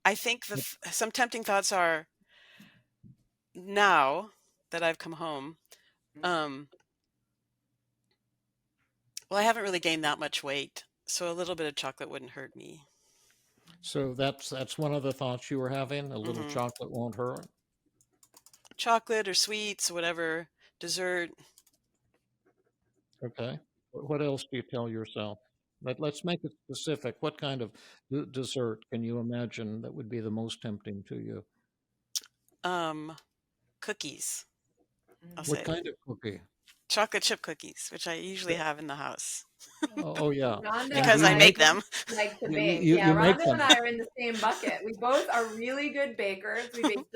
I think some tempting thoughts are, now that I've come home, um, well, I haven't really gained that much weight, so a little bit of chocolate wouldn't hurt me. So that's one of the thoughts you were having. A little hmm chocolate won't hurt. Chocolate or sweets, whatever, dessert. Okay. What else do you tell yourself? Let's make it specific. What kind of dessert can you imagine that would be the most tempting to you? Um, Cookies, I'll What say. kind of cookie? Chocolate chip cookies, which I usually have in the house Oh, yeah. Rhonda And do because and you I I make make them? them. like to You bake. you, Yeah, you make Rhonda and them. I are in the same bucket. We both are really good bakers. We bake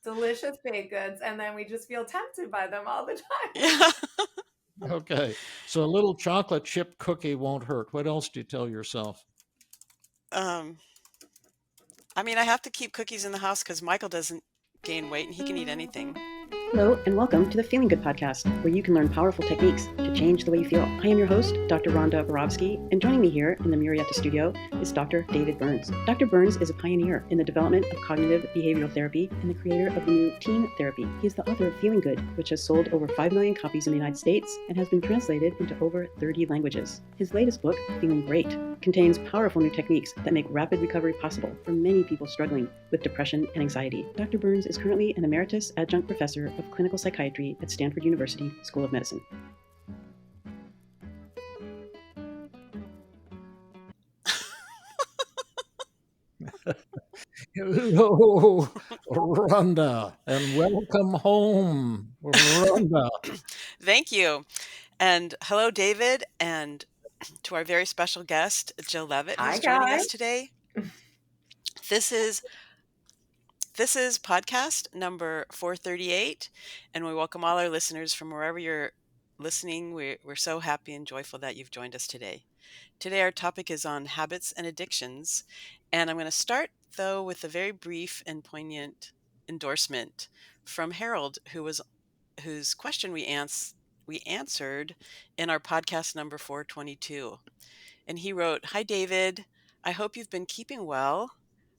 delicious baked goods, and then we just feel tempted by them all the time. Yeah. Okay. So a little chocolate chip cookie won't hurt. What else do you tell yourself? Um, I mean, I have to keep cookies in the house because Michael doesn't gain weight and he can eat anything. Hello, and welcome to the Feeling Good podcast, where you can learn powerful techniques to change the way you feel. I am your host, Dr. Rhonda Borowski, and joining me here in the Murrieta studio is Dr. David Burns. Dr. Burns is a pioneer in the development of cognitive behavioral therapy and the creator of the new TEAM therapy. He is the author of Feeling Good, which has sold over 5 million copies in the United States and has been translated into over 30 languages. His latest book, Feeling Great, contains powerful new techniques that make rapid recovery possible for many people struggling with depression and anxiety. Dr. Burns is currently an emeritus adjunct professor of clinical psychiatry at Stanford University School of Medicine. Hello, Rhonda, and welcome home, Rhonda. Thank you. And hello, David, and to our very special guest, Jill Levitt, Hi, who's joining guys. us today. This is podcast number 438, and we welcome all our listeners from wherever you're listening. We're so happy and joyful that you've joined us today. Today, our topic is on habits and addictions, and I'm going to start, though, with a very brief and poignant endorsement from Harold, whose question we answered in our podcast number 422. And he wrote, "Hi, David. I hope you've been keeping well.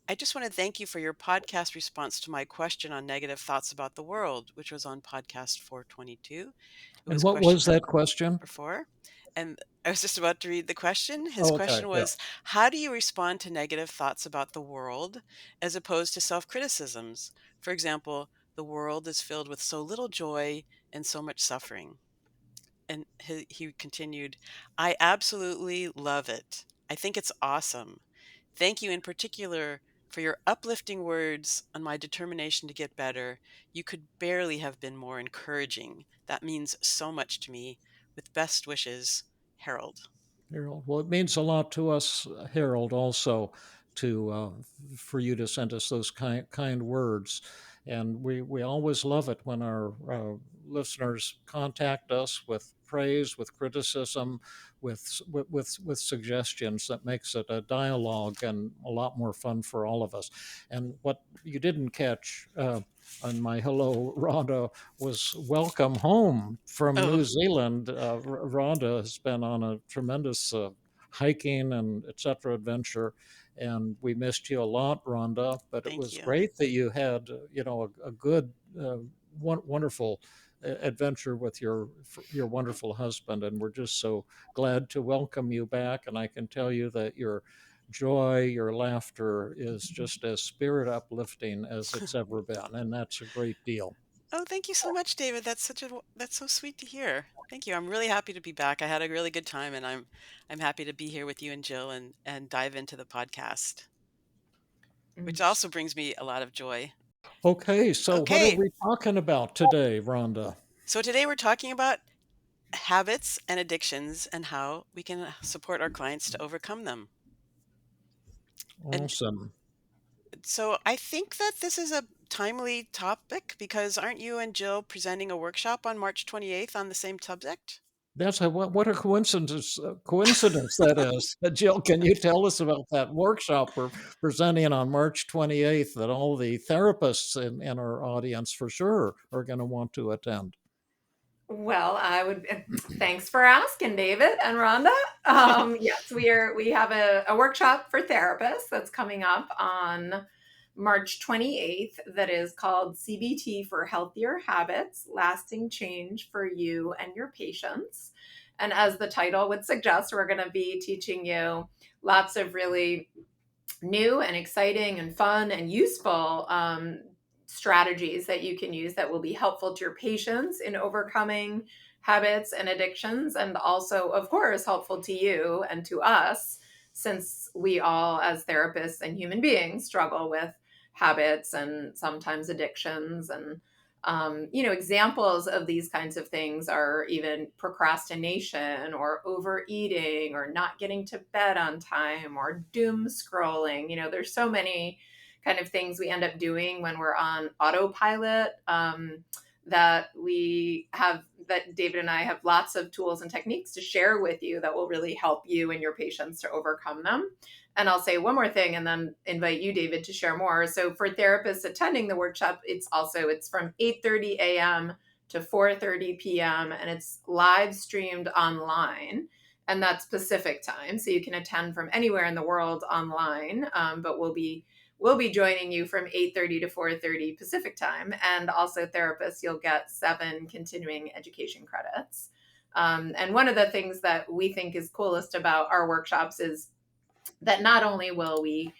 I just want to thank you for your podcast response to my question on negative thoughts about the world, which was on podcast 422. It And was what question was that number question? 4. And I was just about to read the question. His Oh, okay, question yeah. was, how do you respond to negative thoughts about the world as opposed to self-criticisms? For example, the world is filled with so little joy and so much suffering. And he continued, I absolutely love it. I think it's awesome. Thank you in particular for your uplifting words on my determination to get better. You could barely have been more encouraging. That means so much to me. With best wishes, Harold." Harold. Well, it means a lot to us, Harold, also to for you to send us those kind words, and we always love it when our listeners contact us with praise, with criticism, with suggestions. That makes it a dialogue and a lot more fun for all of us. And what you didn't catch. On my hello, Rhonda, was welcome home from Oh, New Zealand. Rhonda has been on a tremendous hiking and etc. adventure, and we missed you a lot, Rhonda. But it thank was you. great that you had, a good, wonderful adventure with your wonderful husband, and we're just so glad to welcome you back. And I can tell you that your joy, your laughter is just as spirit uplifting as it's ever been, and that's a great deal. Oh, thank you so much, David. That's so sweet to hear. Thank you. I'm really happy to be back. I had a really good time, and I'm happy to be here with you and Jill and dive into the podcast, which also brings me a lot of joy. Okay, so what are Okay, we talking about today, Rhonda? so today we're talking about habits and addictions and how we can support our clients to overcome them. And Awesome. so I think that this is a timely topic because aren't you and Jill presenting a workshop on March 28th on the same subject? That's what a coincidence that is. Jill, can you tell us about that workshop we're presenting on March 28th that all the therapists in our audience for sure are going to want to attend? Well, I would thanks for asking, David and Rhonda. Yes, we have a workshop for therapists that's coming up on March 28th that is called CBT for Healthier Habits, Lasting Change for You and Your Patients. And as the title would suggest, we're going to be teaching you lots of really new and exciting and fun and useful strategies that you can use that will be helpful to your patients in overcoming habits and addictions, and also, of course, helpful to you and to us, since we all, as therapists and human beings, struggle with habits and sometimes addictions. And examples of these kinds of things are even procrastination or overeating or not getting to bed on time or doom scrolling. There's so many kind of things we end up doing when we're on autopilot, that David and I have lots of tools and techniques to share with you that will really help you and your patients to overcome them. And I'll say one more thing and then invite you, David, to share more. So for therapists attending the workshop, it's from 8:30 a.m. to 4:30 p.m. and it's live streamed online. And that's Pacific time. So you can attend from anywhere in the world online. But we'll be joining you from 8:30 to 4:30 Pacific time. And also therapists, you'll get 7 continuing education credits. And one of the things that we think is coolest about our workshops is that not only will we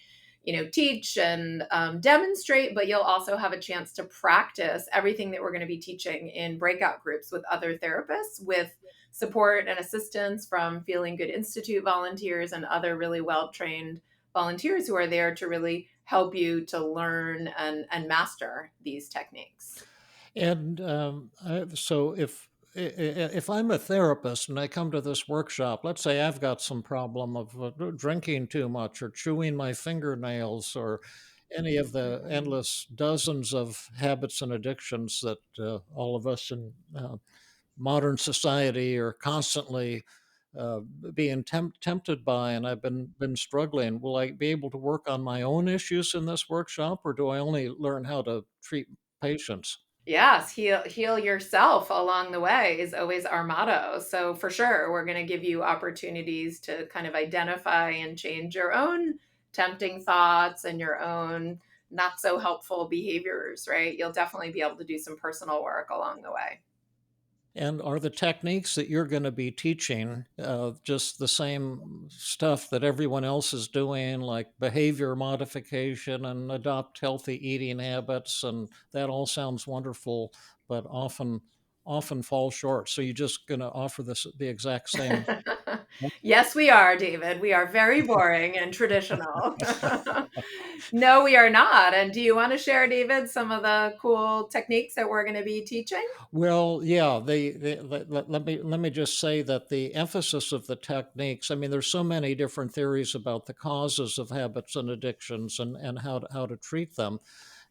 teach and demonstrate, but you'll also have a chance to practice everything that we're going to be teaching in breakout groups with other therapists, with support and assistance from Feeling Good Institute volunteers and other really well-trained volunteers who are there to really help you to learn and master these techniques. And so if I'm a therapist and I come to this workshop, let's say I've got some problem of drinking too much or chewing my fingernails or any of the Mhm. endless dozens of habits and addictions that all of us in modern society are constantly uh, being tempted by, and I've been struggling. Will I be able to work on my own issues in this workshop, or do I only learn how to treat patients? Yes, heal yourself along the way is always our motto. So for sure, we're going to give you opportunities to kind of identify and change your own tempting thoughts and your own not so helpful behaviors, right? You'll definitely be able to do some personal work along the way. And are the techniques that you're going to be teaching just the same stuff that everyone else is doing, like behavior modification and adopt healthy eating habits? And that all sounds wonderful, but often fall short. So you're just going to offer the exact same. Yes, we are, David. We are very boring and traditional. No, we are not. And do you want to share, David, some of the cool techniques that we're going to be teaching? Well, yeah, let me just say that the emphasis of the techniques, I mean, there's so many different theories about the causes of habits and addictions and how to treat them.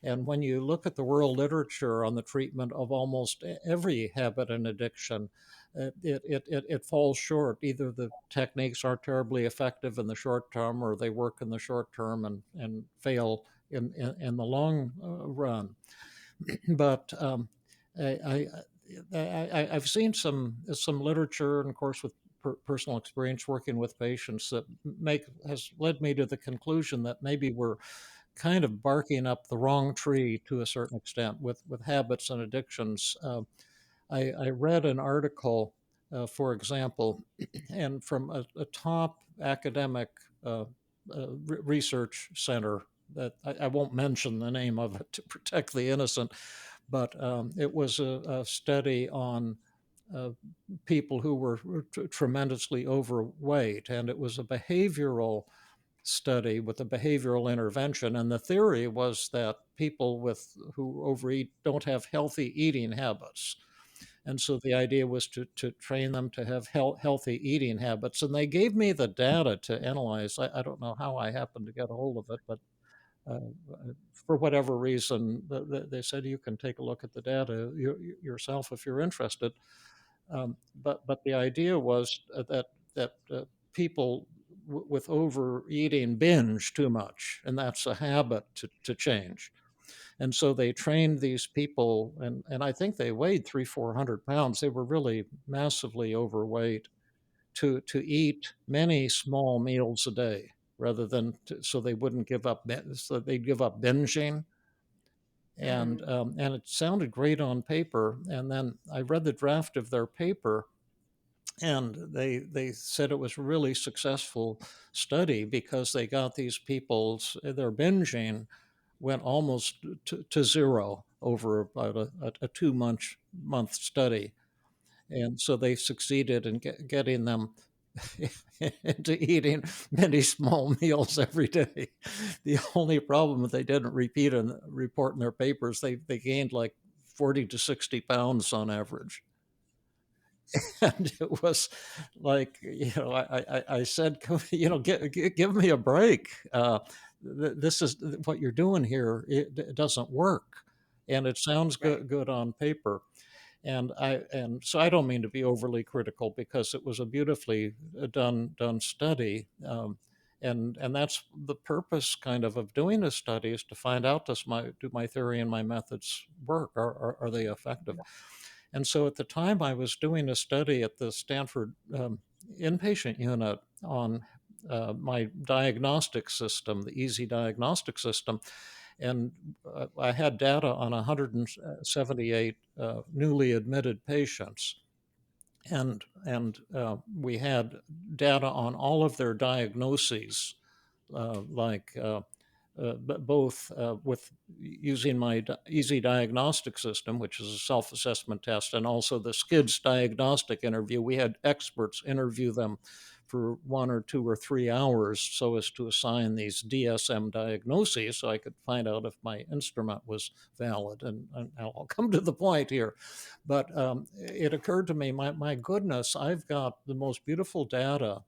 And when you look at the world literature on the treatment of almost every habit and addiction, it falls short. Either the techniques aren't terribly effective in the short term, or they work in the short term and fail in the long run. But I, I've seen some literature, and of course, with personal experience working with patients, that make has led me to the conclusion that maybe we're kind of barking up the wrong tree to a certain extent with habits and addictions. I read an article, for example, and from a top academic research center that I won't mention the name of it to protect the innocent, but it was a study on uh, people who were tremendously overweight, and it was a behavioral study with a behavioral intervention. And the theory was that people who overeat don't have healthy eating habits. And so the idea was to train them to have healthy eating habits. And they gave me the data to analyze. I don't know how I happened to get a hold of it, but uh, for whatever reason, they said you can take a look at the data yourself if you're interested. But the idea was that people with overeating binge too much, and that's a habit to change. And so they trained these people, and I think they weighed 300-400 pounds. They were really massively overweight, to eat many small meals a day rather than so they wouldn't give up, so they'd give up binging. Mm. And it sounded great on paper. And then I read the draft of their paper, and they said it was really successful study because they got these people's their binging went almost to zero over about a 2 month study. And so they succeeded in getting them into eating many small meals every day. The only problem that they didn't report in their papers, they gained like 40 to 60 pounds on average. And it was like, I said, give me a break. This is what you're doing here. It doesn't work. And it sounds Right. good on paper. And so I don't mean to be overly critical because it was a beautifully done study. And that's the purpose kind of doing a study, is to find out, do my theory and my methods work? Are they effective? And so at the time I was doing a study at the Stanford inpatient unit on my diagnostic system, the easy diagnostic system. And I had data on 178 newly admitted patients. And we had data on all of their diagnoses, like both with using my easy diagnostic system, which is a self-assessment test, and also the SKIDS diagnostic interview. We had experts interview them for 1 or 2 or 3 hours so as to assign these DSM diagnoses, so I could find out if my instrument was valid. And I'll come to the point here. But it occurred to me, my goodness, I've got the most beautiful data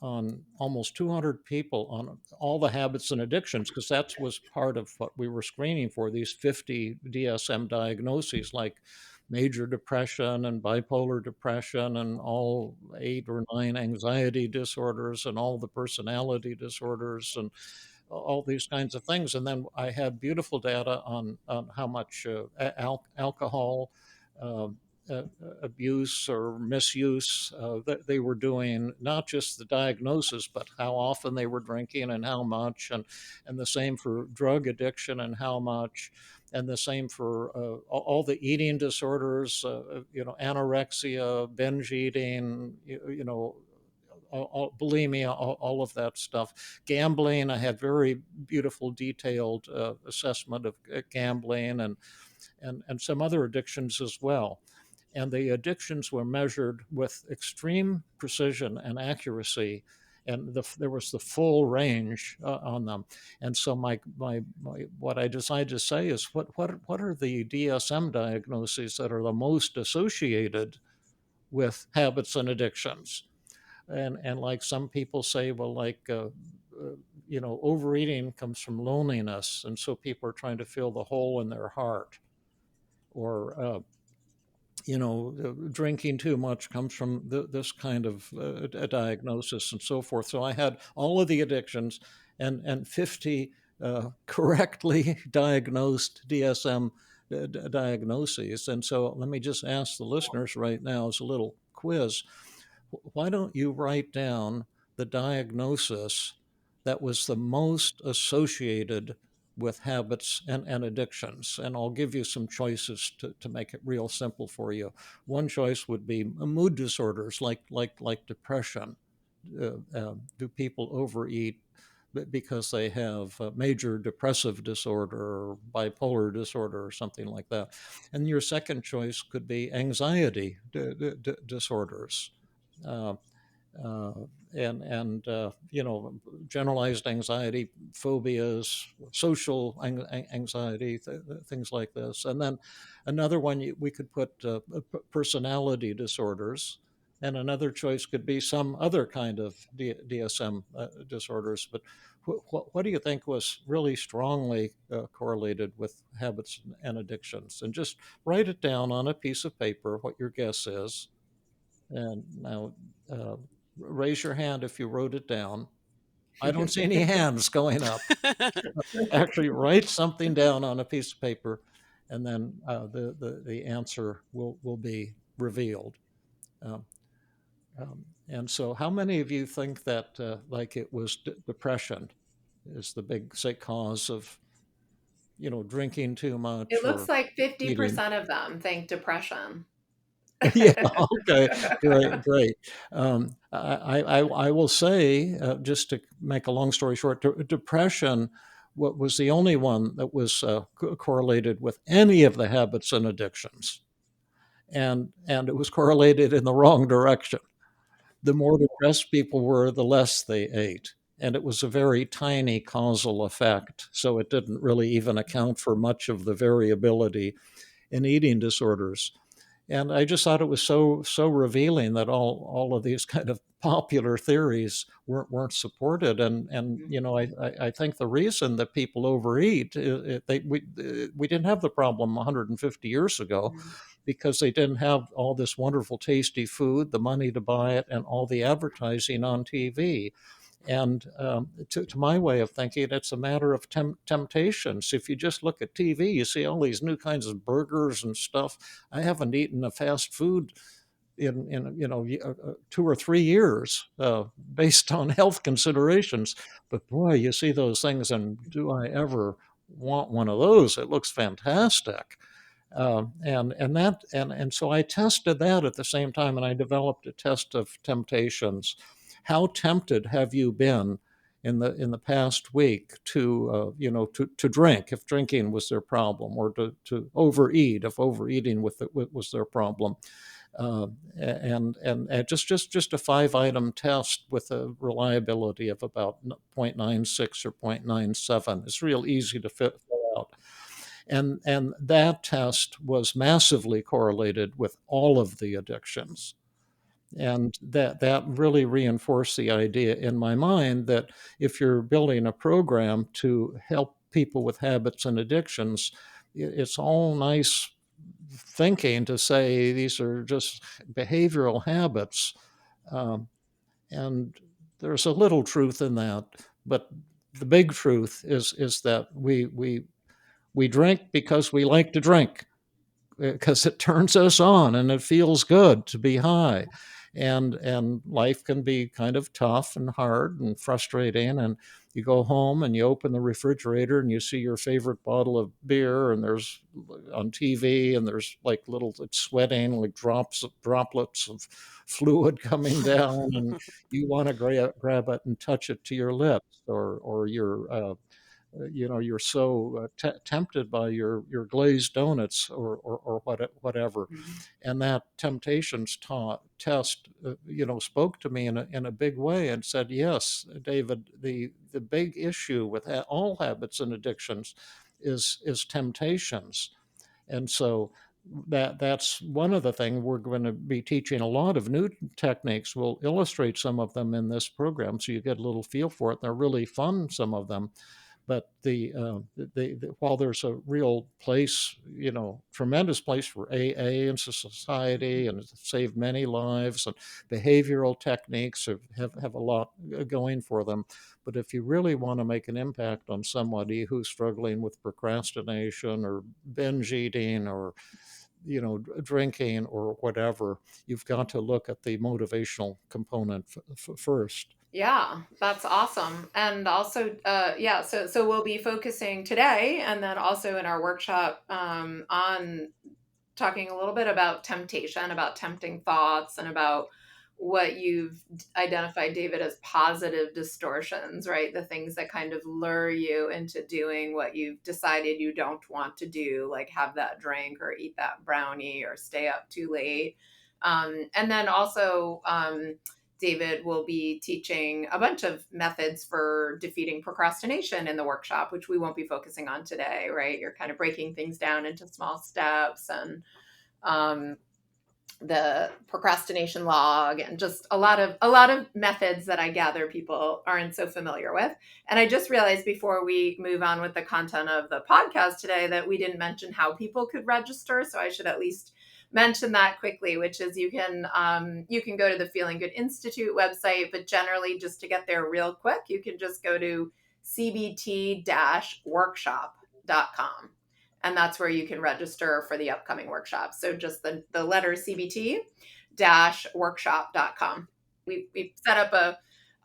on almost 200 people on all the habits and addictions, because that was part of what we were screening for, these 50 DSM diagnoses, like major depression and bipolar depression and all 8 or 9 anxiety disorders and all the personality disorders and all these kinds of things. And then I had beautiful data on how much alcohol uh, abuse or misuse that they were doing, not just the diagnosis, but how often they were drinking and how much, and the same for drug addiction and how much, and the same for all the eating disorders, anorexia, binge eating, bulimia, all of that stuff. Gambling, I had very beautiful, detailed assessment of gambling and some other addictions as well. And the addictions were measured with extreme precision and accuracy, and there was the full range on them. And so my what I decided to say is, what are the DSM diagnoses that are the most associated with habits and addictions? And like some people say, well, like overeating comes from loneliness, and so people are trying to fill the hole in their heart. Or drinking too much comes from this kind of a diagnosis, and so forth. So I had all of the addictions and 50 correctly diagnosed DSM diagnoses. And so let me just ask the listeners right now, as a little quiz, why don't you write down the diagnosis that was the most associated with habits and addictions? And I'll give you some choices to make it real simple for you. One choice would be mood disorders, like depression. Do people overeat because they have a major depressive disorder or bipolar disorder or something like that? And your second choice could be anxiety disorders. Uh, uh, and generalized anxiety, phobias, social anxiety, things like this. And then another one, we could put personality disorders, and another choice could be some other kind of DSM disorders. But what do you think was really strongly correlated with habits and addictions? And just write it down on a piece of paper what your guess is. And now, uh, raise your hand if you wrote it down. I don't see any hands going up. Actually, write something down on a piece of paper, and then the answer will be revealed. Um, and so, how many of you think that like it was depression is the big say cause of drinking too It much looks or like eating? 50% of them think depression. Yeah. Okay. Great. Great. I will say, just to make a long story short, depression what was the only one that was correlated with any of the habits and addictions, and it was correlated in the wrong direction. The more depressed people were, the less they ate. And it was a very tiny causal effect. So it didn't really even account for much of the variability in eating disorders. And I just thought it was so revealing that all of these kind of popular theories weren't supported. And I think the reason that people overeat, we didn't have the problem 150 years ago Mhm. because they didn't have all this wonderful tasty food, the money to buy it, and all the advertising on TV. And to my way of thinking, it's a matter of temptations. If you just look at TV, you see all these new kinds of burgers and stuff. I haven't eaten a fast food in 2 or 3 years based on health considerations. But boy, you see those things, and do I ever want one of those? It looks fantastic. And so I tested that at the same time, and I developed a test of temptations. How tempted have you been in the past week to to drink if drinking was their problem, or to overeat if overeating was their problem? Uh, and just a 5 item test with a reliability of about 0.96 or 0.97. It's real easy to fill out. And that test was massively correlated with all of the addictions. And that really reinforced the idea in my mind that if you're building a program to help people with habits and addictions, it's all nice thinking to say these are just behavioral habits. Um, and there's a little truth in that, but the big truth is that we drink because we like to drink, because it turns us on and it feels good to be high. And life can be kind of tough and hard and frustrating, and you go home and you open the refrigerator and you see your favorite bottle of beer, and there's on TV, and there's like little, it's sweating like droplets of fluid coming down, and you want to grab it and touch it to your lips, or you're so tempted by your glazed donuts, or whatever. Mhm. And that temptations test spoke to me in a big way and said, yes, David, the big issue with all habits and addictions is temptations. And so that's one of the things we're going to be teaching. A lot of new techniques. We'll illustrate some of them in this program so you get a little feel for it. They're really fun, some of them. But while there's a real place, tremendous place for AA and society, and it's saved many lives, and behavioral techniques have a lot going for them. But if you really want to make an impact on somebody who's struggling with procrastination or binge eating, or drinking or whatever, you've got to look at the motivational component first. Yeah, that's awesome. And also, yeah, so we'll be focusing today and then also in our workshop on talking a little bit about temptation, about tempting thoughts, and about what you've identified, David, as positive distortions, right? The things that kind of lure you into doing what you've decided you don't want to do, like have that drink or eat that brownie or stay up too late. And then also, David will be teaching a bunch of methods for defeating procrastination in the workshop, which we won't be focusing on today, right? You're kind of breaking things down into small steps, and um, the procrastination log, and just a lot of methods that I gather people aren't so familiar with. And I just realized before we move on with the content of the podcast today that we didn't mention how people could register. So I should at least mention that quickly, which is you can go to the Feeling Good Institute website, but generally just to get there real quick, you can just go to cbt-workshop.com. And that's where you can register for the upcoming workshops. So just the letter cbt-workshop.com. We've set up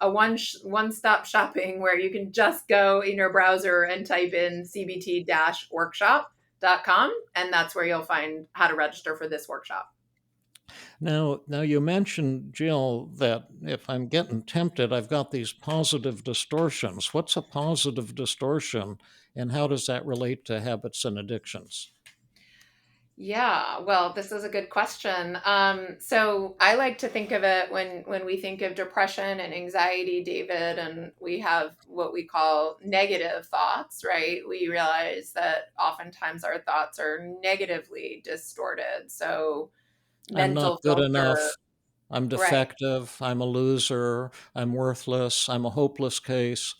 a one-stop shopping where you can just go in your browser and type in cbt-workshop.com, and that's where you'll find how to register for this workshop. Now, you mentioned, Jill, that if I'm getting tempted, I've got these positive distortions. What's a positive distortion, and how does that relate to habits and addictions? Yeah, well, this is a good question. So I like to think of it when we think of depression and anxiety, David, and we have what we call negative thoughts, right? We realize that oftentimes our thoughts are negatively distorted. So I'm mental not good filter, enough. I'm right? defective. I'm a loser. I'm worthless. I'm a hopeless case.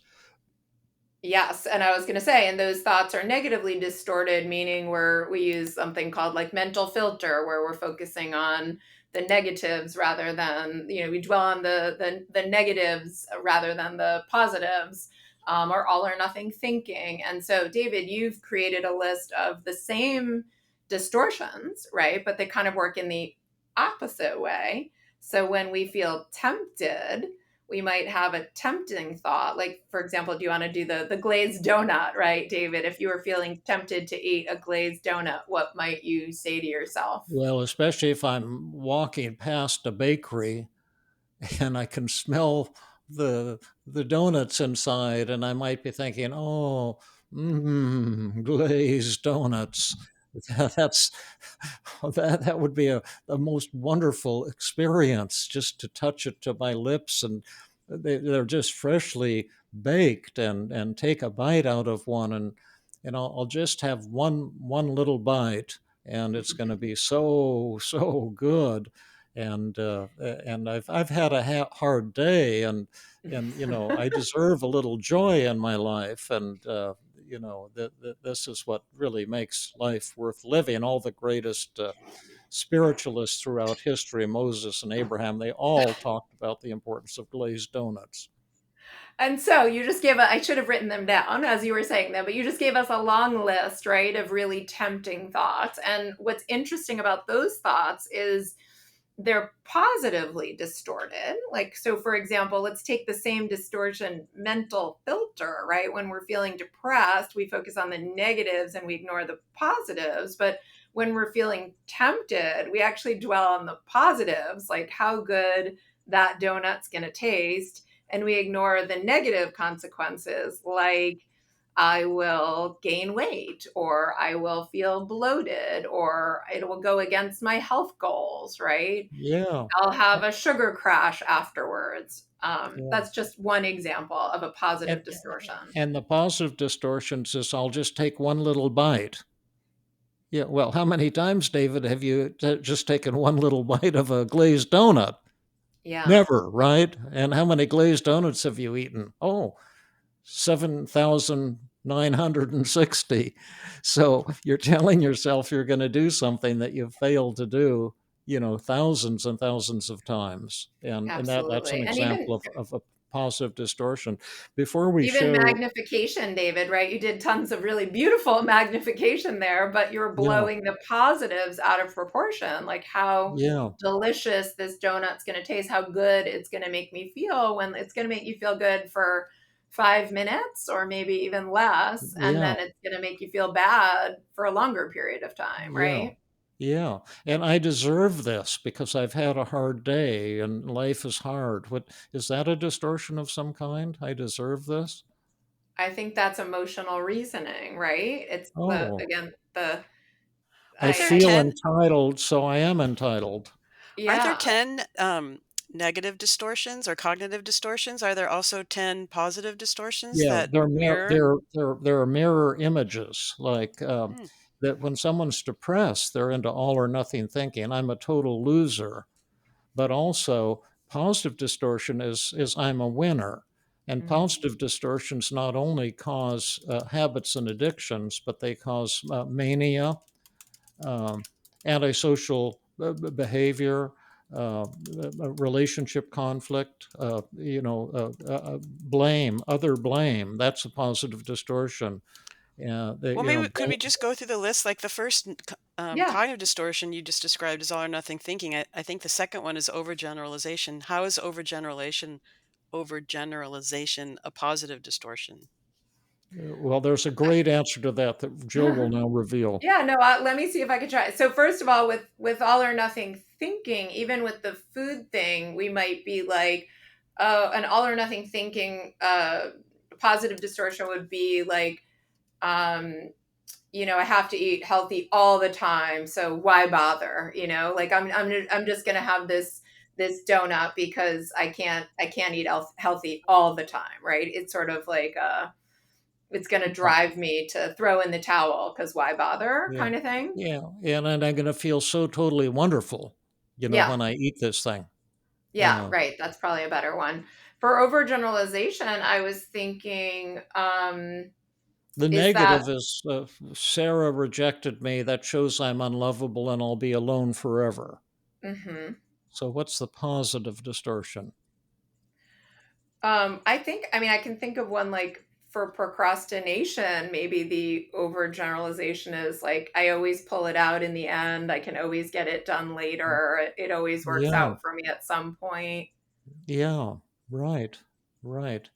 Yes, and I was going to say, and those thoughts are negatively distorted, meaning we use something called like mental filter, where we're focusing on the negatives rather than, we dwell on the negatives rather than the positives, or all or nothing thinking. And so, David, you've created a list of the same distortions, right? But they kind of work in the opposite way. So when we feel tempted, we might have a tempting thought. Like, for example, do you want to do the glazed donut, right, David? If you were feeling tempted to eat a glazed donut, what might you say to yourself? Well, especially if I'm walking past a bakery and I can smell the donuts inside, and I might be thinking, "Oh, glazed donuts." That's that would be a most wonderful experience, just to touch it to my lips, and they're just freshly baked, and take a bite out of one, and I'll just have one little bite, and it's going to be so good. And I've had a hard day, and I deserve a little joy in my life, and this is what really makes life worth living. All the greatest spiritualists throughout history, Moses and Abraham, they all talked about the importance of glazed donuts. And so you just gave I should have written them down as you were saying them, but you just gave us a long list, right, of really tempting thoughts. And what's interesting about those thoughts is they're positively distorted. Like, so for example, let's take the same distortion mental filter, right? When we're feeling depressed, we focus on the negatives and we ignore the positives. But when we're feeling tempted, we actually dwell on the positives, like how good that donut's going to taste. And we ignore the negative consequences, like I will gain weight, or I will feel bloated, or it will go against my health goals, right? Yeah, I'll have a sugar crash afterwards. yeah. That's just one example of a And positive distortion. and the positive distortions is, I'll just take one little bite. Yeah, well, how many times, David, have you just taken one little bite of a glazed donut? Yeah, Never, right? And how many glazed donuts have you eaten? Oh, 7,960. So you're telling yourself you're going to do something that you've failed to do, thousands and thousands of times. And that's an absolutely. And example of a positive distortion. Before we even show, magnification, David, right? You did tons of really beautiful magnification there, but you're yeah, blowing the positives out of proportion, like how yeah, delicious this donut's going to taste, how good it's going to make me feel, when it's going to make you feel good for 5 minutes or maybe even less. And yeah, then it's going to make you feel bad for a longer period of time, yeah. right? Yeah, and I deserve this because I've had a hard day and life is hard. What is that, a distortion of some kind? I deserve this? I think that's emotional reasoning, right? It's Oh, again, the, I Aren't there I feel 10 entitled, so I am entitled. aren't there yeah, 10 negative distortions or cognitive distortions? Are there also 10 positive distortions Yeah, that mirror? there are mirror images, like, Hmm. that when someone's depressed, they're into all or nothing thinking. I'm a total loser. But also, positive distortion is I'm a winner. And Mhm. positive distortions not only cause habits and addictions, but they cause mania, um, antisocial behavior, relationship conflict, blame, other blame. That's a positive distortion. Well, maybe could we just go through the list? Like the first Yeah. cognitive distortion you just described is all or nothing thinking. I think the second one is overgeneralization. How is overgeneralization a positive distortion? Well, there's a great answer to that Jill will now reveal. Yeah, no, let me see if I can try. So first of all, with all or nothing thinking, even with the food thing, we might be like, an all or nothing thinking positive distortion would be like, um, I have to eat healthy all the time, so why bother? Like I'm just gonna have this donut because I can't eat healthy all the time, right? It's sort of like it's going to Yeah, drive me to throw in the towel because why bother yeah, kind of thing. yeah. And then I'm going to feel so totally wonderful, Yeah. when I eat this thing. Yeah. Yeah. Right. That's probably a better one. For overgeneralization, I was thinking, The is that, negative is Sarah rejected me. That shows I'm unlovable and I'll be alone forever. mhm. So, what's the positive distortion? I can think of one like for procrastination, maybe the overgeneralization is like, I always pull it out in the end. I can always get it done later. It always works Yeah, out for me at some point. yeah, right, right.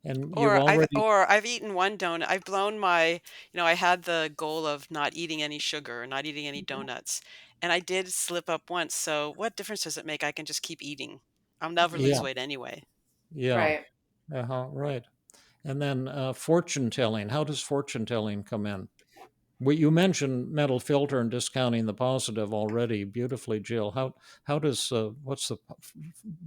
And you've Or already, I've eaten one donut. I've blown I had the goal of not eating any sugar, not eating any donuts, and I did slip up once. So what difference does it make? I can just keep eating. I'll never lose yeah, weight anyway. yeah, Right. right. And then fortune telling. How does fortune telling come in? Well, you mentioned mental filter and discounting the positive already beautifully, Jill. How does what's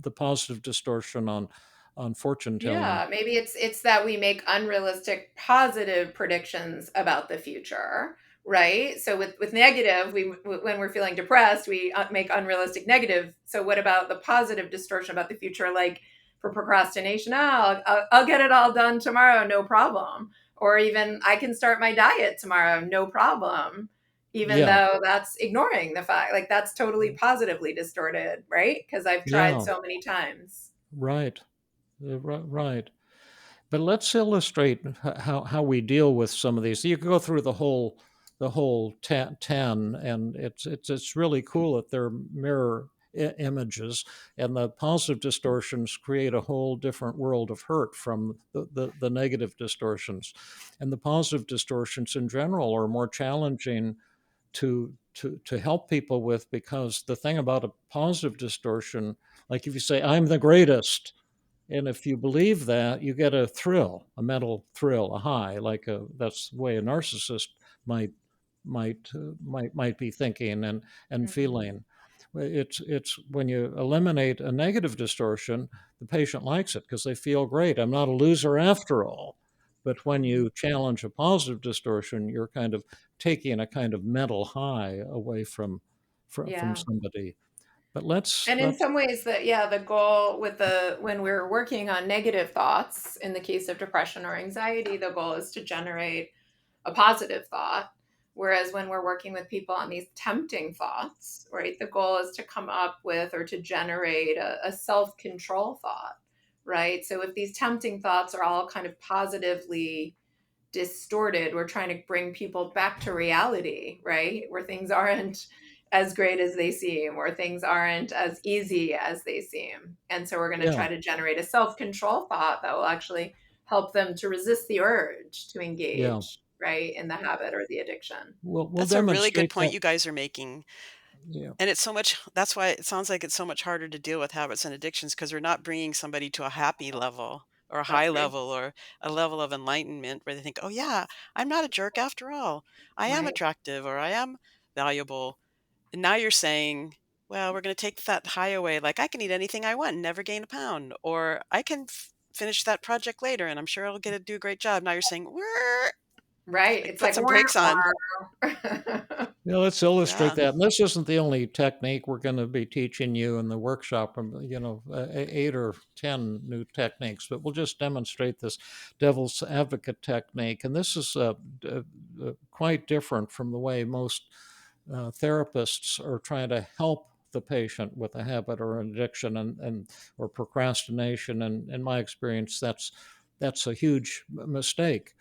the positive distortion on fortune telling? Yeah, maybe it's that we make unrealistic positive predictions about the future, right? So with negative, when we're feeling depressed, we make unrealistic negative. So what about the positive distortion about the future? Like for procrastination, I'll get it all done tomorrow, no problem. Or even I can start my diet tomorrow, no problem. Even Yeah, though that's ignoring the fact, like that's totally positively distorted, right? Because I've tried yeah, so many times. right, right. But let's illustrate how we deal with some of these. You can go through the whole 10, and it's really cool that they're mirror images, and the positive distortions create a whole different world of hurt from the negative distortions, and the positive distortions in general are more challenging to help people with, because the thing about a positive distortion, like if you say I'm the greatest, and if you believe that, you get a thrill, a mental thrill, a high, that's the way a narcissist might might be thinking and Mhm. feeling. It's when you eliminate a negative distortion, the patient likes it because they feel great. I'm not a loser after all. But when Mhm. you challenge a positive distortion, you're kind of taking a kind of mental high away from Yeah. somebody. But let's And in let's some ways that yeah, the goal with the when we're working on negative thoughts in the case of depression or anxiety, the goal is to generate a positive thought. Whereas when we're working with people on these tempting thoughts, right, the goal is to come up with or to generate a self control thought, right? So if these tempting thoughts are all kind of positively distorted. We're trying to bring people back to reality, right? Where things aren't as great as they seem, where things aren't as easy as they seem. And so we're going to yeah, try to generate a self control thought that will actually help them to resist the urge to yeah. engage, right, in the habit or the addiction. We'll That's a really good demonstrate point that. you guys are making. Yeah, And it's so much that's why it sounds like it's so much harder to deal with habits and addictions because we're not bringing somebody to a happy level or a high That's right. level or a level of enlightenment where they think, "Oh yeah, I'm not a jerk after all. I am Right. attractive or I am valuable." And now you're saying, "Well, we're going to take that high away. Like I can eat anything I want and never gain a pound, or I can finish that project later and I'm sure I'll get to do a great job." Now you're saying, "We're Right. like It's put like some wah, brakes on." wah. let's illustrate Yeah. that. And this isn't the only technique we're going to be teaching you in the workshop. 8 or 10 new techniques, but we'll just demonstrate this devil's advocate technique. And this is quite different from the way most therapists are trying to help the patient with a habit or an addiction and or procrastination. And in my experience, that's a huge mistake.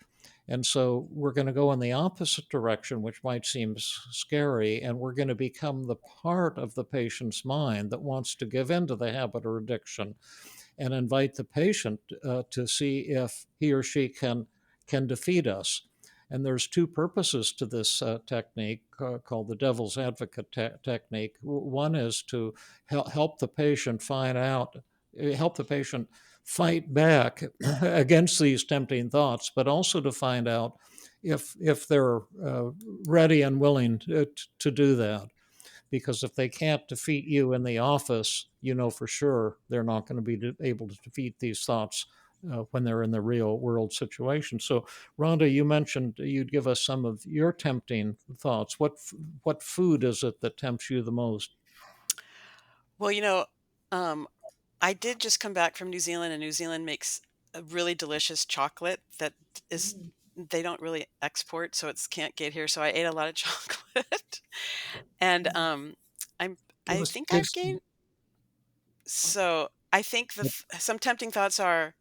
And so we're going to go in the opposite direction, which might seem scary, and we're going to become the part of the patient's mind that wants to give in to the habit or addiction and invite the patient to see if he or she can defeat us. And there's two purposes to this technique called the devil's advocate technique. One is to help the patient help the patient fight back against these tempting thoughts, but also to find out if they're ready and willing to do that. Because if they can't defeat you in the office, you know for sure they're not going to be able to defeat these thoughts when they're in the real world situation. So, Rhonda, you mentioned you'd give us some of your tempting thoughts. What food is it that tempts you the most? Well, um, I did just come back from New Zealand, and New Zealand makes a really delicious chocolate that is Mm. they don't really export, so it's can't get here. So I ate a lot of chocolate, and I'm Give I us think give I've some, gained. So I think some tempting thoughts are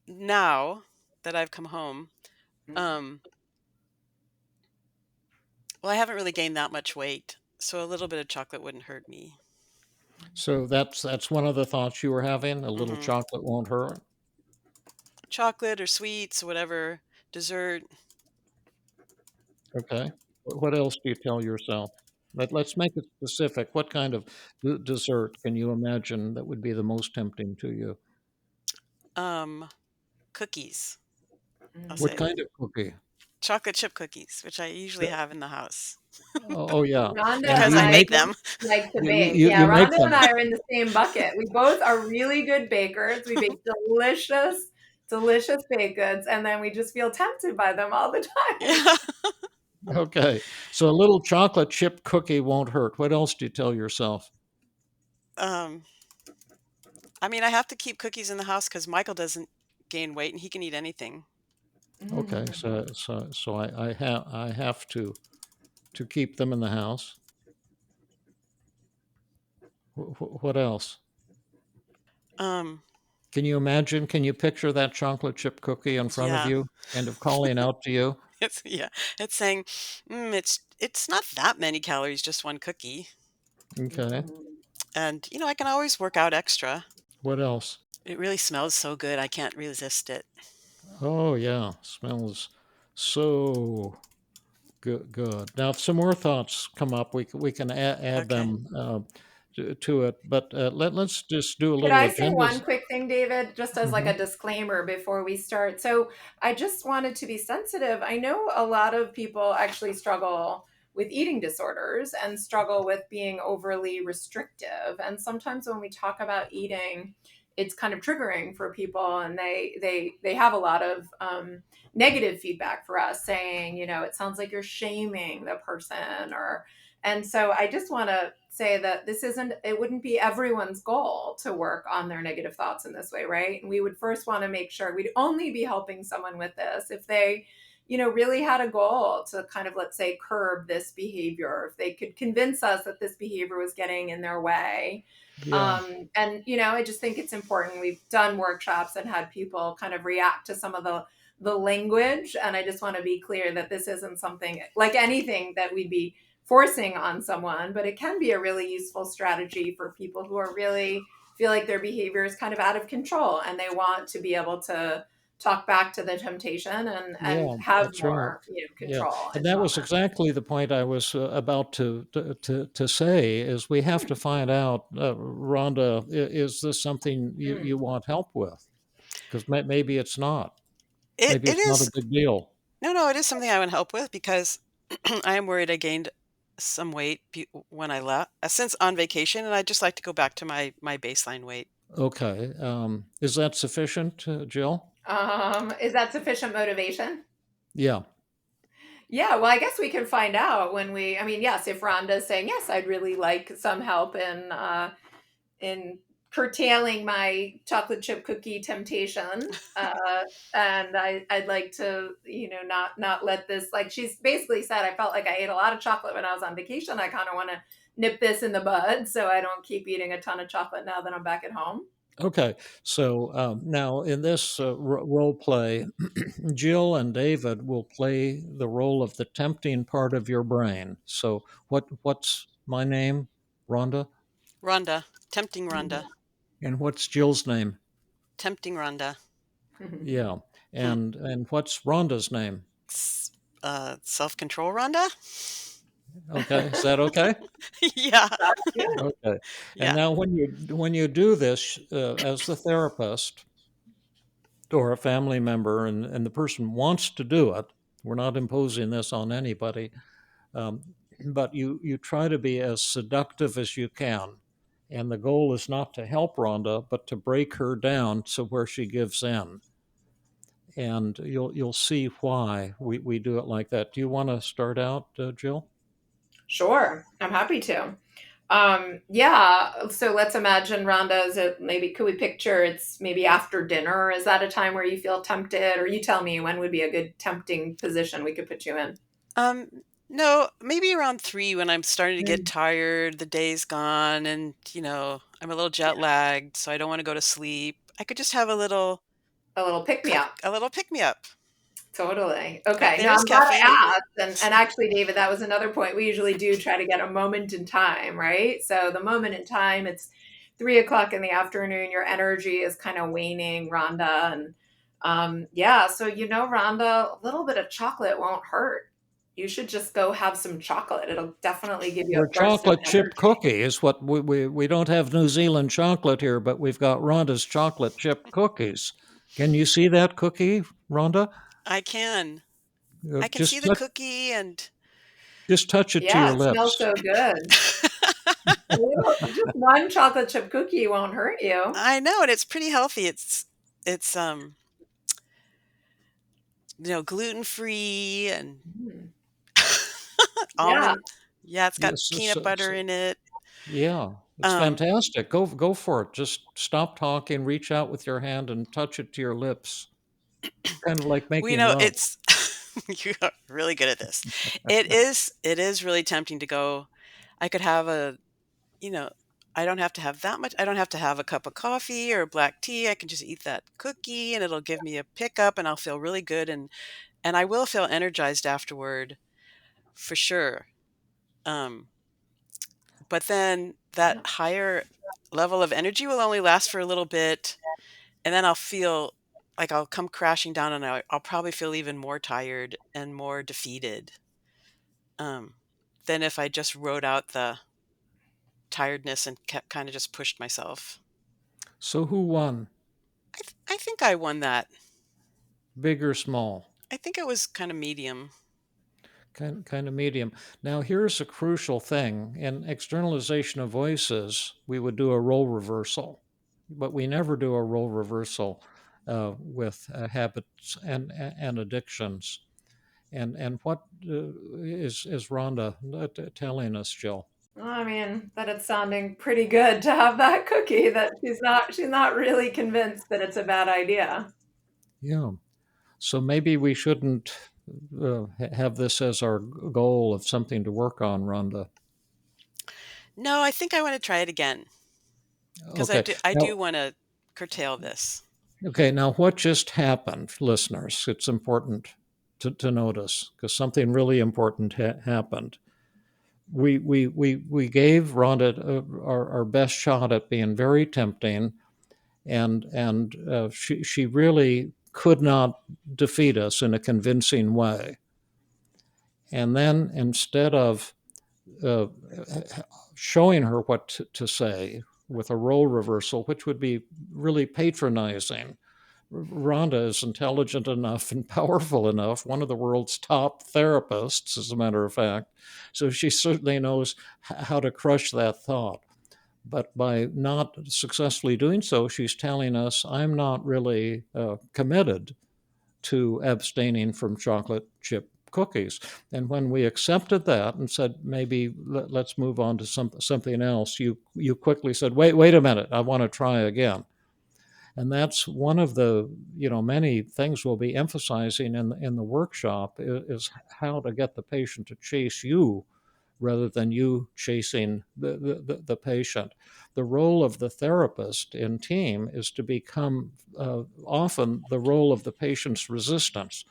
now that I've come home. Mm. Um, well, I haven't really gained that much weight, so a little bit of chocolate wouldn't hurt me. so that's one of the thoughts you were having. A little Hmm. chocolate won't hurt. Chocolate or sweets, whatever, dessert. Okay. What else do you tell yourself? Let's make it specific. What kind of dessert can you imagine that would be the most tempting to you? Um, Cookies, I'll What Mm. say. kind of cookie? Chocolate chip cookies, which I usually have in the house Oh, yeah. Rhonda And do and because I you I make make both them. like to you bake. you Yeah, you make Rhonda and them? I are in the same bucket. We both are really good bakers. We bake delicious, delicious baked goods, and then we just feel tempted by them all the time. Yeah. Okay. So a little chocolate chip cookie won't hurt. What else do you tell yourself? Um, I mean, I have to keep cookies in the house because Michael doesn't gain weight and he can eat anything. Okay. Mm. So I have to keep them in the house. What else? Um, Can you imagine? Can you picture that chocolate chip cookie in front of yeah, you, kind of calling out to you? yeah, it's saying, it's not that many calories, just one cookie, Okay. Mm. and I can always work out extra. What else? It really smells so good, I can't resist it. Oh yeah, smells so good. Now, if some more thoughts come up, we can add Okay, them to it. But let's just do a Could little I say agenda. one quick thing, David, just as like Hmm. a disclaimer before we start? So I just wanted to be sensitive. I know a lot of people actually struggle with eating disorders and struggle with being overly restrictive. And sometimes when we talk about eating, it's kind of triggering for people, and they have a lot of negative feedback for us, saying, it sounds like you're shaming the person, or and so I just want to say that it wouldn't be everyone's goal to work on their negative thoughts in this way, right? And we would first want to make sure we'd only be helping someone with this if they, really had a goal to kind of, let's say, curb this behavior, if they could convince us that this behavior was getting in their way. Yeah, And, I just think it's important. We've done workshops and had people kind of react to some of the language. And I just want to be clear that this isn't something like anything that we'd be forcing on someone, but it can be a really useful strategy for people who are really feel like their behavior is kind of out of control and they want to be able to talk back to the temptation and yeah, have that's right. more Yeah, control and in the that was moment. exactly the point I was about to say. Is we have to find out, Rhonda, is this something Mm. you want help with? Because maybe it's not. it Maybe it it's not a is. big deal. No, it is something I would help with because I am worried I gained some weight when I left since on vacation, and I just like to go back to my baseline weight. Okay. Is that sufficient, Jill? Is that sufficient motivation? Yeah. Yeah, well, I guess we can find out when yes, if Rhonda's saying, yes, I'd really like some help in curtailing my chocolate chip cookie temptation. And I'd like to, not let this, like she's basically said, I felt like I ate a lot of chocolate when I was on vacation. I kind of want to nip this in the bud so I don't keep eating a ton of chocolate now that I'm back at home. Okay, so now in this role play, Jill and David will play the role of the tempting part of your brain. So what's my name? Rhonda? Rhonda. Tempting Rhonda. And what's Jill's name? Tempting Rhonda. Yeah. Hmm. And what's Rhonda's name? Self-control Rhonda? Okay, is that okay? Yeah. That's good. Okay. And Yeah. now when you do this as the therapist or a family member and the person wants to do it, we're not imposing this on anybody, um, but you try to be as seductive as you can. And the goal is not to help Rhonda, but to break her down to where she gives in. And you'll see why we do it like that. Do you want to start out, Jill? Sure, I'm happy to. Yeah, so let's imagine Rhonda is it maybe could we picture it's maybe after dinner? Is that a time where you feel tempted? Or you tell me when would be a good tempting position we could put you in? Um, no, maybe around 3 when I'm starting to get tired, the day's gone, and, I'm a little jet lagged, so I don't wanna go to sleep. I could just have A little pick me up. a little pick me up. Totally. Oh, Okay. No, there's I'm glad caffeine. I asked. And actually, David, that was another point. We usually do try to get a moment in time, right? So the moment in time, it's 3 o'clock in the afternoon. Your energy is kind of waning, Rhonda. And yeah, so Rhonda, a little bit of chocolate won't hurt. You should just go have some chocolate. It'll definitely give you Or a burst of chocolate chip energy. cookie is what we don't have New Zealand chocolate here, but we've got Rhonda's chocolate chip cookies. Can you see that cookie, Rhonda? I can. I can see Just the cookie and just touch it to Yeah, your it smells lips. so good. Just one chocolate chip cookie won't hurt you. I know, and it's pretty healthy. It's, gluten-free and Mm. Yeah. almond. Yeah, it's got Yes, peanut butter in it. yeah, it's Um, fantastic. Go for it. Just stop talking, reach out with your hand, and touch it to your lips. It's kind of like we making know love. it's you are really good at this. It is really tempting to go. I could have you know, I don't have to have that much. I don't have to have a cup of coffee or black tea. I can just eat that cookie and it'll give me a pickup and I'll feel really good and I will feel energized afterward for sure. Um, but then that Yeah. higher level of energy will only last for a little bit and then I'll feel like I'll come crashing down and I'll probably feel even more tired and more defeated um, than if I just wrote out the tiredness and kept kind of just pushed myself. So who won, I think I won that. big or small? I think it was kind of medium. Kind of medium. Now, here's a crucial thing. In externalization of voices, we would do a role reversal, but we never do a role reversal with habits and addictions. And what is Rhonda telling us, Jill? I mean, that it's sounding pretty good to have that cookie that she's not really convinced that it's a bad idea. Yeah. So maybe we shouldn't have this as our goal of something to work on, Rhonda. No, I think I want to try it again because I Okay. do. I Now, do want to curtail this. okay. Now, what just happened, listeners? It's important to notice because something really important happened. We gave Rhonda our best shot at being very tempting, and she really could not defeat us in a convincing way. And then instead of uh, showing her what to say with a role reversal, which would be really patronizing. Rhonda is intelligent enough and powerful enough, one of the world's top therapists, as a matter of fact. So she certainly knows how to crush that thought. But by not successfully doing so, she's telling us, I'm not really committed to abstaining from chocolate chip cookies. And when we accepted that and said, maybe let's move on to something else, you quickly said, wait a minute, I want to try again. And that's one of the many things we'll be emphasizing in the workshop is how to get the patient to chase you rather than you chasing the patient. The role of the therapist in team is to become often the role of the patient's resistance,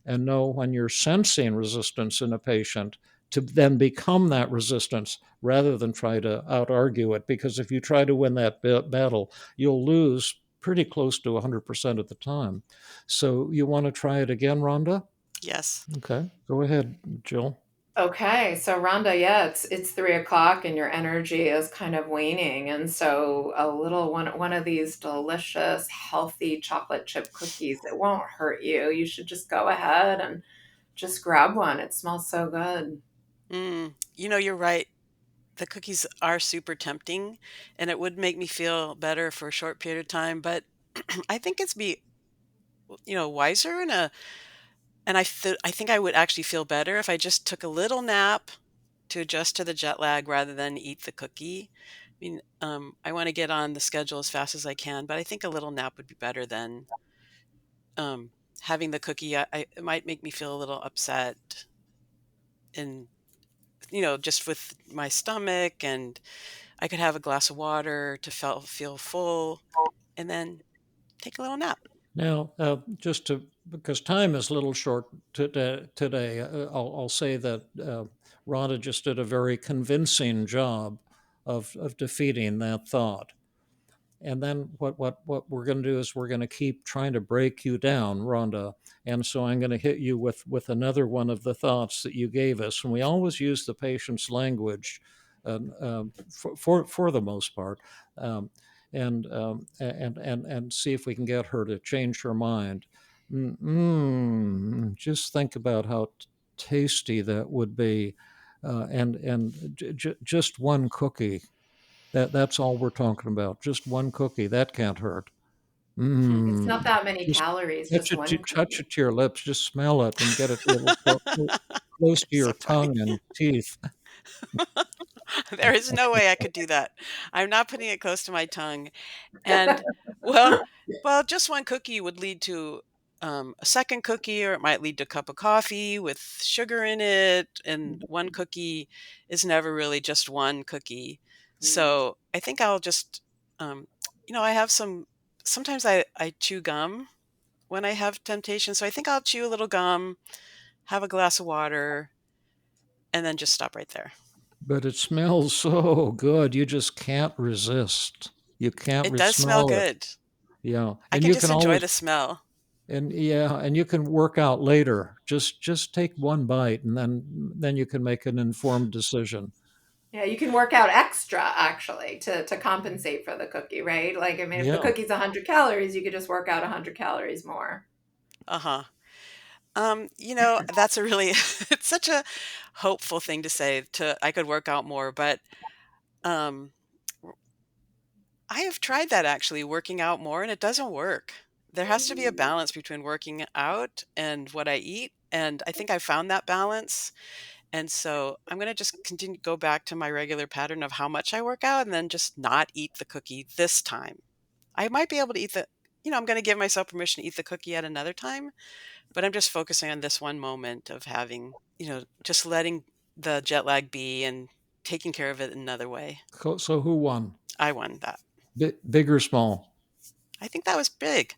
and know when you're sensing resistance in a patient to then become that resistance rather than try to out argue it. Because if you try to win that battle, you'll lose pretty close to 100% of the time. So you want to try it again, Rhonda? Yes. Okay, go ahead, Jill. Okay, so Rhonda, yeah, it's 3 o'clock and your energy is kind of waning, and so a little one of these delicious, healthy chocolate chip cookies, it won't hurt you. You should just go ahead and just grab one. It smells so good. You're right. The cookies are super tempting, and it would make me feel better for a short period of time, but I think it's wiser and I think I would actually feel better if I just took a little nap to adjust to the jet lag rather than eat the cookie. I want to get on the schedule as fast as I can, but I think a little nap would be better than um, having the cookie. It might make me feel a little upset and, just with my stomach, and I could have a glass of water to feel full and then take a little nap. Now, because time is a little short today, I'll say that Rhonda just did a very convincing job of defeating that thought. And then what we're going to do is we're going to keep trying to break you down, Rhonda. And so I'm going to hit you with another one of the thoughts that you gave us. And we always use the patient's language for the most part, um, and see if we can get her to change her mind. Just think about how tasty that would be, and just one cookie, that's all we're talking about. Just one cookie. That can't hurt. It's Mm. not that many Just calories, touch just it, one touch cookie. it to your lips. Just smell it and get it a little close to So your funny. tongue and teeth. There is no way I could do that. I'm not putting it close to my tongue. And well, just one cookie would lead to a second cookie, or it might lead to a cup of coffee with sugar in it. And one cookie is never really just one cookie. So I think I'll just, um, I have sometimes I chew gum when I have temptation. So I think I'll chew a little gum, have a glass of water, and then just stop right there. But it smells so good. You just can't resist. You can't It does smell smell it. good. Yeah. I And can you just can enjoy always, the smell. and you can work out later. Just take one bite and then you can make an informed decision. Yeah, you can work out extra actually to compensate for the cookie, right? Like, I mean, if the Yeah. cookie's 100 calories, you could just work out 100 calories more. Uh huh. That's a really it's such a hopeful thing to say to I could work out more, but um I have tried that actually, working out more, and it doesn't work. There has to be a balance between working out and what I eat, and I think I found that balance. And so I'm going to just continue to go back to my regular pattern of how much I work out and then just not eat the cookie this time. I might be able to I'm going to give myself permission to eat the cookie at another time, but I'm just focusing on this one moment of having, just letting the jet lag be and taking care of it another way. So who won? I won that. Big or small? I think that was big.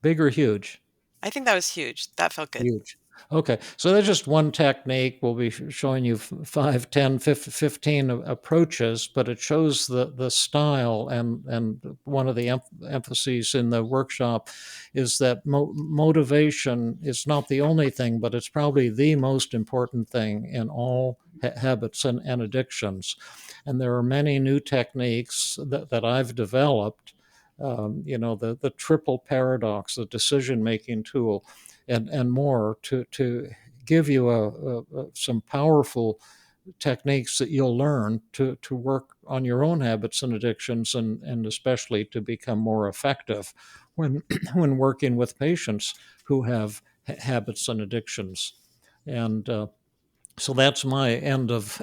Big or huge? I think that was huge. That felt good. Huge. Okay, so that's just one technique. We'll be showing you 5, 10, 15 approaches, but it shows the style. And one of the emphases in the workshop is that motivation is not the only thing, but it's probably the most important thing in all habits and addictions. And there are many new techniques that I've developed. The triple paradox, the decision making tool, and more to give you some powerful techniques that you'll learn to work on your own habits and addictions, and especially to become more effective when when working with patients who have habits and addictions. And so that's my end of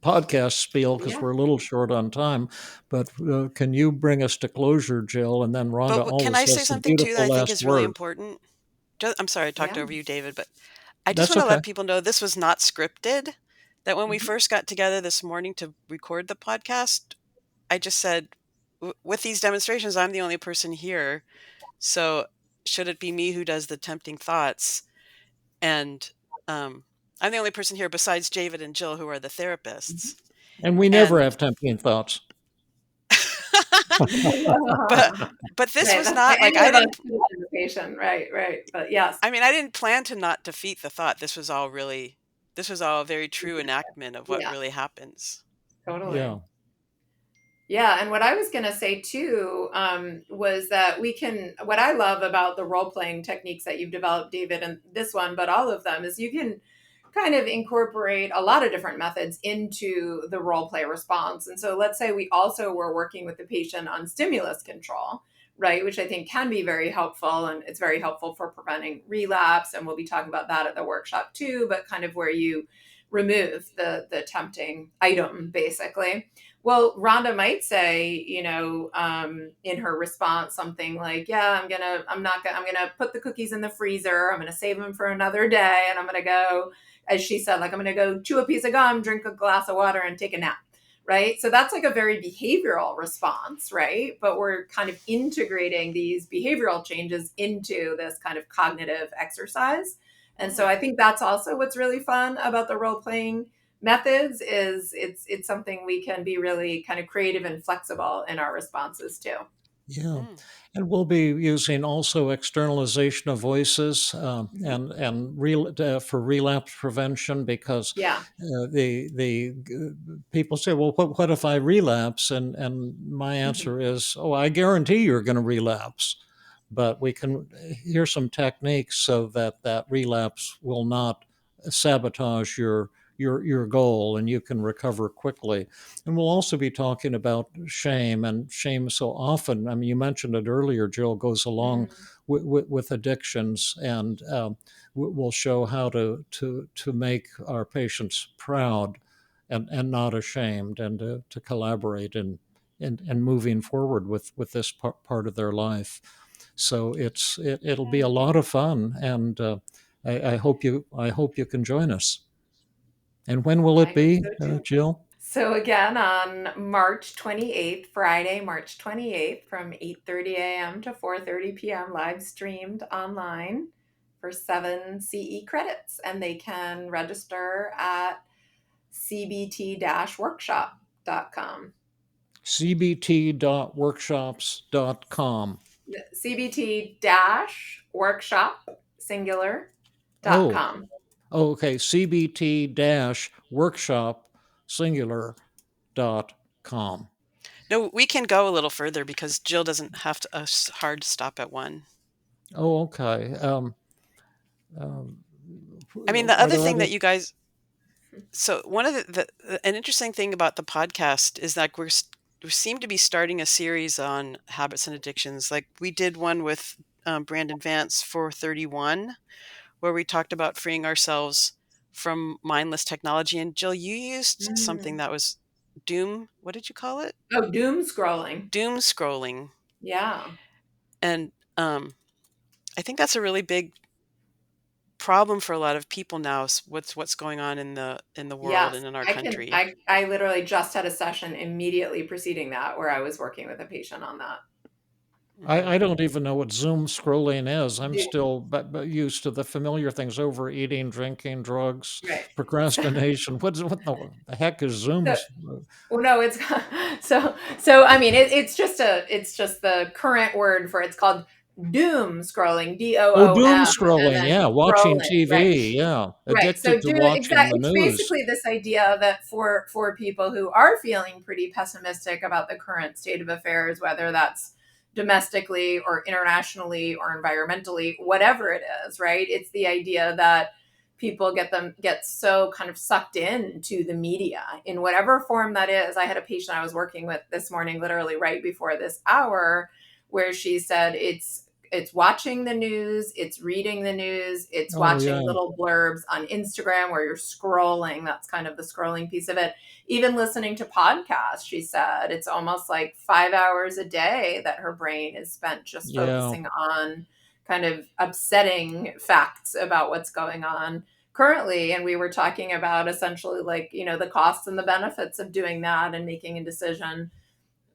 podcast spiel because Yeah. we're a little short on time. But can you bring us to closure, Jill? And then But Rhonda can always I say has the something too that beautiful I think last is really word. important? I'm sorry, I talked Yeah. over you, David, but I just That's want to okay. let people know this was not scripted. That when we Mhm. first got together this morning to record the podcast, I just said, with these demonstrations, I'm the only person here. So should it be me who does the tempting thoughts? And I'm the only person here besides David and Jill who are the therapists. And we never And have tempting thoughts. but this Right. was That's why not like any I of us didn't could have been the patient. Right. Right. But yes. I mean, I didn't plan to not defeat the thought. This was all a very true enactment of what Yeah. really happens. Totally. Yeah. Yeah, and what I was going to say too was that what I love about the role playing techniques that you've developed, David, and this one, but all of them, is you can kind of incorporate a lot of different methods into the role play response. And so let's say we also were working with the patient on stimulus control, right, which I think can be very helpful, and it's very helpful for preventing relapse. And we'll be talking about that at the workshop too, but kind of where you remove the tempting item, basically. Well, Rhonda might say, in her response, something like, "Yeah, I'm gonna put the cookies in the freezer. I'm gonna save them for another day, and I'm gonna go, as she said, like I'm gonna go chew a piece of gum, drink a glass of water, and take a nap." Right. So that's like a very behavioral response, right? But we're kind of integrating these behavioral changes into this kind of cognitive exercise. And so Mm, I think that's also what's really fun about the role playing methods is it's something we can be really kind of creative and flexible in our responses to. Yeah, mm, and we'll be using also externalization of voices Mhm. and for relapse prevention because Yeah. the people say, well, what if I relapse? And my Mhm. answer is, oh, I guarantee you're going to relapse. But we can hear some techniques so that that relapse will not sabotage your goal and you can recover quickly. And we'll also be talking about shame, and shame so often, I mean, you mentioned it earlier, Jill, goes along Mhm. with addictions, and we'll show how to make our patients proud and not ashamed, and to collaborate and moving forward with this part of their life. So it'll be a Okay. lot of fun, and I hope you can join us. And when will I it hope be, so too. Jill? So again, on March 28th, Friday, March 28th, from 8:30 a.m. to 4:30 p.m., live streamed online for 7 CE credits, and they can register at cbt-workshop.com. cbt.workshops.com. CBT-workshop, singular, dot Oh, com. okay. cbt-workshop, singular.com. no, we can go a little further because Jill doesn't have to hard stop at one. Oh, okay. Um, I mean, the are other there thing other? that you guys so one of an interesting thing about the podcast is that we seem to be starting a series on habits and addictions. Like we did one with Brandon Vance for 31, where we talked about freeing ourselves from mindless technology. And Jill, you used something Mm. that was what did you call it? Oh, doom scrolling. Doom scrolling. Yeah. And I think that's a really big problem for a lot of people now. What's going on in the world Yes. and in our I can, country. I literally just had a session immediately preceding that where I was working with a patient on that. Hmm. I don't even know what Zoom scrolling is. I'm Do- still used to the familiar things: overeating, drinking, drugs, Right. So, procrastination. What the heck is Zoom? so well, no, it's so. I mean, it's just the current word for it's called doom scrolling, Oh, doom DOOM, and scrolling. then Yeah, watching scrolling, right? TV. Yeah, Right. So addicted to do watching exactly. the It's news. basically this idea that for people who are feeling pretty pessimistic about the current state of affairs, whether that's domestically or internationally or environmentally, whatever it is, right? It's the idea that people get so kind of sucked into the media in whatever form that is. I had a patient I was working with this morning, literally right before this hour, where she said it's it's watching the news, it's reading the news, it's Oh, yeah. watching little blurbs on Instagram where you're scrolling. That's kind of the scrolling piece of it. Even listening to podcasts, she said it's almost like 5 hours a day that her brain is spent just Yeah. focusing on kind of upsetting facts about what's going on currently. And we were talking about essentially like, the costs and the benefits of doing that and making a decision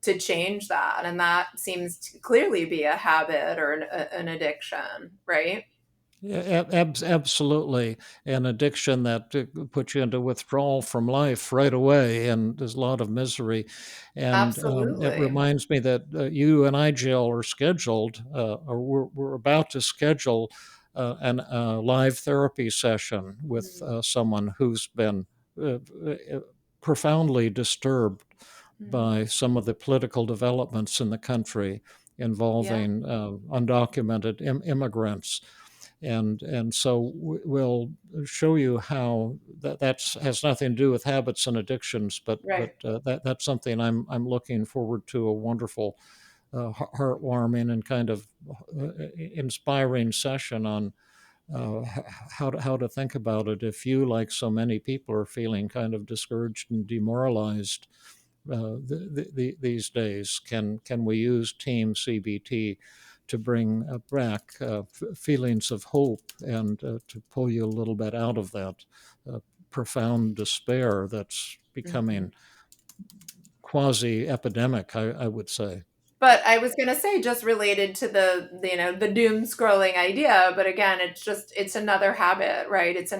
to change that. And that seems to clearly be a habit or an addiction, right? Yeah, absolutely. An addiction that puts you into withdrawal from life right away, and there's a lot of misery. And it Absolutely. reminds me that you and I, Jill, are scheduled, or we're about to schedule a live therapy session with someone who's been profoundly disturbed Mhm. by some of the political developments in the country Yeah, involving undocumented immigrants, and so we'll show you how that's has nothing to do with habits and addictions, but right. that's something I'm looking forward to, a wonderful, heartwarming and kind of inspiring session on how to think about it if you, like so many people, are feeling kind of discouraged and demoralized these days. Can we use Team CBT to bring back feelings of hope and to pull you a little bit out of that profound despair that's Mhm. becoming quasi epidemic, I would say. But I was gonna say, just related to the doom scrolling idea, but again, it's another habit, right? It's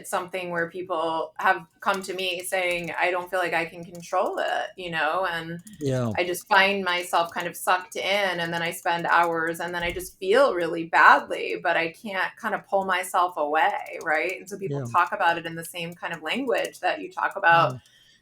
something where people have come to me saying, I don't feel like I can control it, and Yeah, I just find myself kind of sucked in, and then I spend hours, and then I just feel really badly, but I can't kind of pull myself away, right? And so people yeah, talk about it in the same kind of language that you talk about yeah.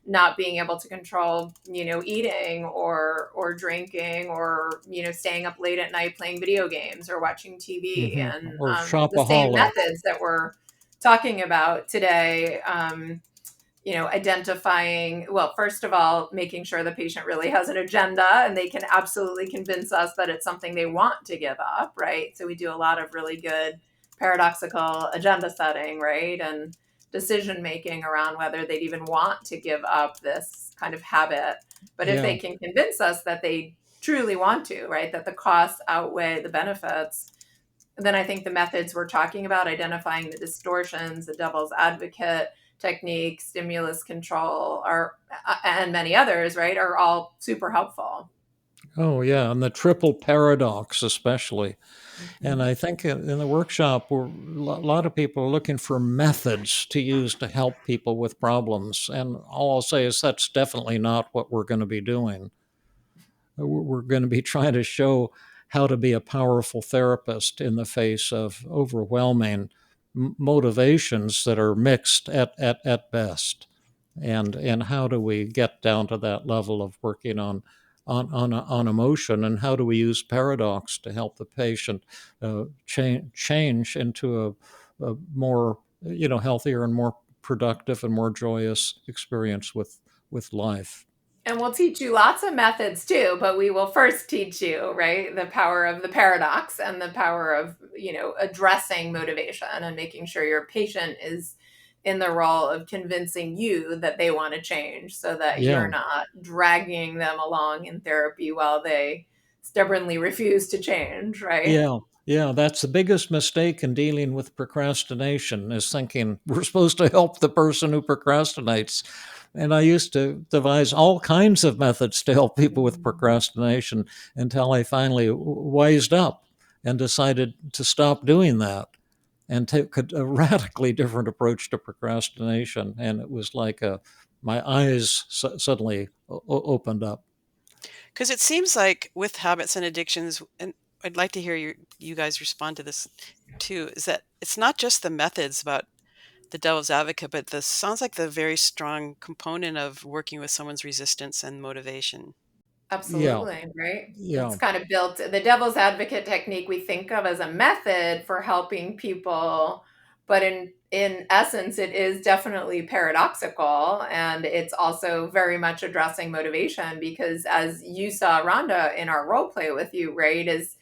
not being able to control, eating or drinking or, staying up late at night playing video games or watching TV. And Or the same shopaholic. methods that we're talking about today, identifying, well, first of all, making sure the patient really has an agenda and they can absolutely convince us that it's something they want to give up, right? So we do a lot of really good paradoxical agenda setting, right? And decision making around whether they'd even want to give up this kind of habit. But if Yeah, they can convince us that they truly want to, right, that the costs outweigh the benefits, then I think the methods we're talking about, identifying the distortions, the devil's advocate technique, stimulus control, are and many others, right, are all super helpful. oh yeah, and the triple paradox especially. And Mhm. I think in the workshop, a lot of people are looking for methods to use to help people with problems. And all I'll say is that's definitely not what we're going to be doing. We're going to be trying to show how to be a powerful therapist in the face of overwhelming motivations that are mixed at best. And how do we get down to that level of working on emotion, and how do we use paradox to help the patient change into a more healthier and more productive and more joyous experience with life. And we'll teach you lots of methods too, but we will first teach you, right, the power of the paradox and the power of, addressing motivation and making sure your patient is in the role of convincing you that they want to change so that you're Yeah. not dragging them along in therapy while they stubbornly refuse to change, right? Yeah, yeah, that's the biggest mistake in dealing with procrastination, is thinking we're supposed to help the person who procrastinates. And I used to devise all kinds of methods to help people with procrastination until I finally wised up and decided to stop doing that and take a radically different approach to procrastination. And it was like my eyes suddenly opened up. Because it seems like with habits and addictions, and I'd like to hear you guys respond to this too, is that it's not just the methods about the devil's advocate, but this sounds like the very strong component of working with someone's resistance and motivation. Yeah, Absolutely, right? It's yeah, kind of built the devil's advocate technique we think of as a method for helping people, but in essence it is definitely paradoxical, and it's also very much addressing motivation because as you saw Rhonda in our role play with you, right, is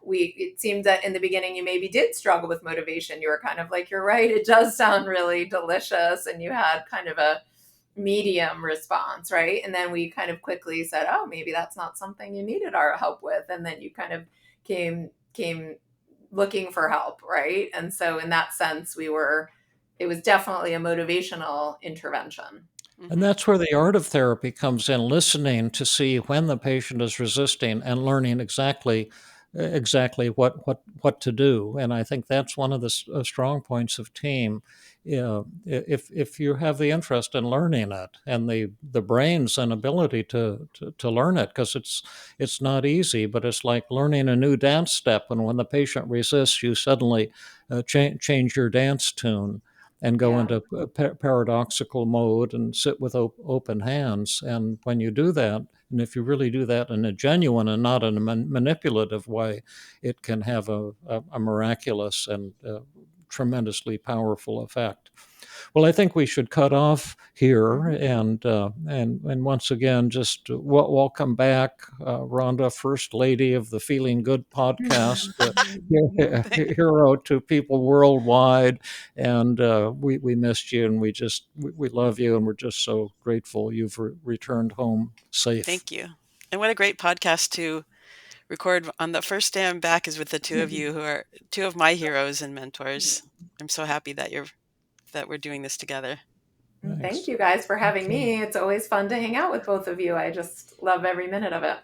it seemed that in the beginning you maybe did struggle with motivation. You were kind of like, you're right, it does sound really delicious, and you had kind of a medium response, right? And then we kind of quickly said, oh, maybe that's not something you needed our help with. And then you kind of came looking for help, right? And so in that sense, it was definitely a motivational intervention. And that's where the art of therapy comes in, listening to see when the patient is resisting and learning exactly what to do. And I think that's one of the strong points of TEAM. If you have the interest in learning it and the brains and ability to learn it, because it's not easy, but it's like learning a new dance step. And when the patient resists, you suddenly change your dance tune and go Yeah. into paradoxical mode and sit with open hands. And when you do that, and if you really do that in a genuine and not in a manipulative way, it can have a miraculous and tremendously powerful effect. Well, I think we should cut off here, and once again, just welcome back, Rhonda, First Lady of the Feeling Good podcast, hero to people worldwide, and we missed you, and we love you, and we're just so grateful you've returned home safe. Thank you. And what a great podcast to record. On the first day I'm back is with the two of you who are two of my heroes and mentors. I'm so happy that we're doing this together. Thank Thanks. you guys for having Okay. me. It's always fun to hang out with both of you. I just love every minute of it.